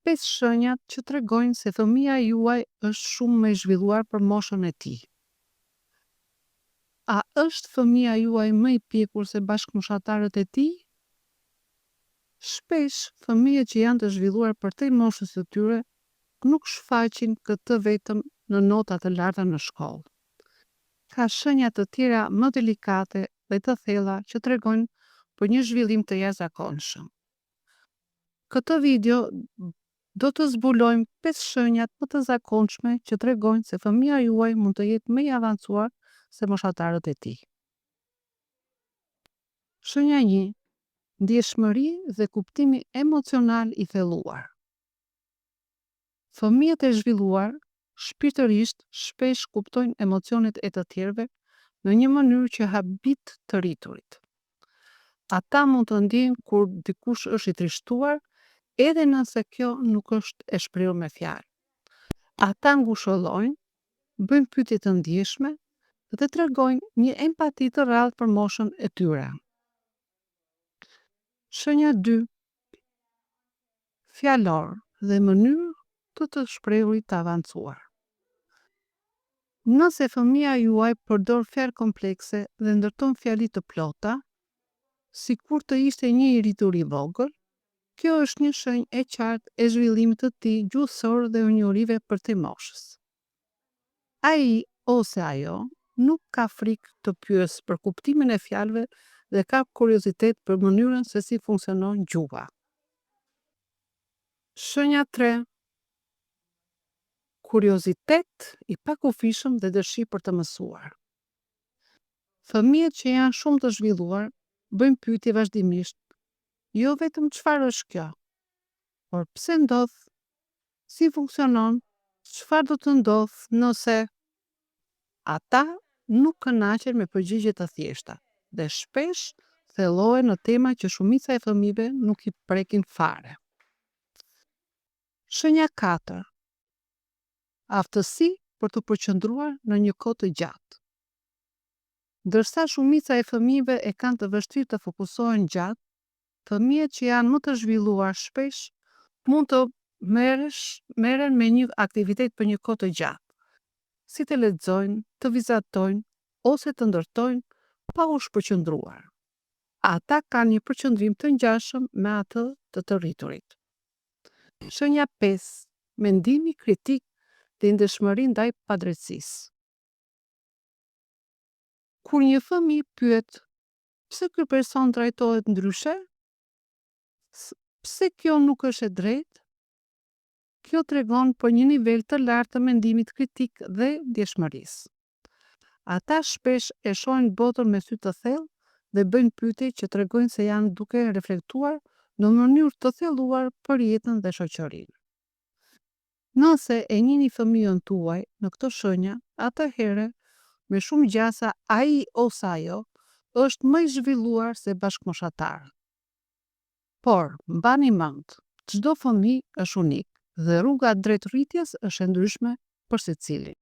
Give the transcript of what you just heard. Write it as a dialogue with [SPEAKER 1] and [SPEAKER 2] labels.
[SPEAKER 1] 5 shenjat që tregojnë se fëmia juaj është shumë më e zhvilluar për moshën e tij. A është fëmia juaj më i pjekur se bashkëmoshatarët e tij? Shpesh, fëmijët që janë të zhvilluar përtej moshës së tyre nuk shfaqin këtë vetëm në nota të larta në shkollë. Ka shenja të tjera më delikate dhe të thella që tregojnë për një zhvillim të jashtëzakonshëm. Këtë video do të zbulojmë 5 shenjat më të zakonshme që tregojnë se fëmia juaj mund të jetë më i avancuar se moshatarët e tij. Shenja 1. Ndjeshmëri dhe kuptimi emocional i thelluar. Fëmijët e zhvilluar shpirtërisht shpesh kuptojnë emocionet e të tjerëve në një mënyrë që habit të rriturit. Ata mund të ndjejnë kur dikush është i trishtuar, edhe nëse kjo nuk është e shprehur me fjalë. Ata ngushëllojnë, bëjnë pyetje të ndjeshme dhe tregojnë një empati të rrallë për moshën e tyre. Shenja 2. Fjalor dhe mënyrë të shprehurit të avancuar. Nëse fëmia juaj përdor fjalë komplekse dhe ndërton fjali të plota, sikur të ishte një i rritur i vogël, kjo është një shenjë e qartë e zhvillimit të tij gjuhësor dhe unjorive për të moshës. Ai ose ajo nuk ka frikë të pyesë për kuptimin e fjalëve dhe ka kuriozitet për mënyrën se si funksionon gjuha. Shenja 3. Kuriozitet i pakufishëm dhe dëshirë për të mësuar. Fëmijët që janë shumë të zhvilluar bëjnë pyetje vazhdimisht, jo vetëm çfarë është kjo, por pse ndodh, si funksionon, çfarë do të ndodh nëse. Ata nuk kënaqen me përgjigje të thjeshta dhe shpesh thellohen në tema që shumica e fëmijëve nuk i prekin fare. Shenja 4. Aftësi për të përqendruar në një kohë të gjatë. Ndërsa shumica e fëmijëve e kanë të vështirë të fokusohen gjatë, fëmijët që janë më të zhvilluar shpesh mund të merren me një aktivitet për një kohë të gjatë, si të lexojnë, të vizatojnë ose të ndërtojnë pa u shpërqendruar. Ata kanë një përqendrim të ngjashëm me atë të rriturit. Shenja 5. Mendimi kritik dhe ndëshmëri ndaj padrejtësisë. Kur një fëmijë pyet pse ky person trajtohet ndryshe, pse kjo nuk është e drejtë, kjo tregon për një nivel të lartë të mendimit kritik dhe ndjeshmërisë. Ata shpesh e shohin botën me sy të thellë dhe bëjnë pyetje që tregojnë se janë duke reflektuar në mënyrë të thelluar për jetën dhe shoqërinë. Nëse e njihni fëmijën tuaj në këto shenja, atëherë me shumë gjasa ai ose ajo është më i zhvilluar se bashkëmoshatarët. Por, mbani mend, çdo fëmijë është unik dhe rruga drejt rritjes është e ndryshme për secilin.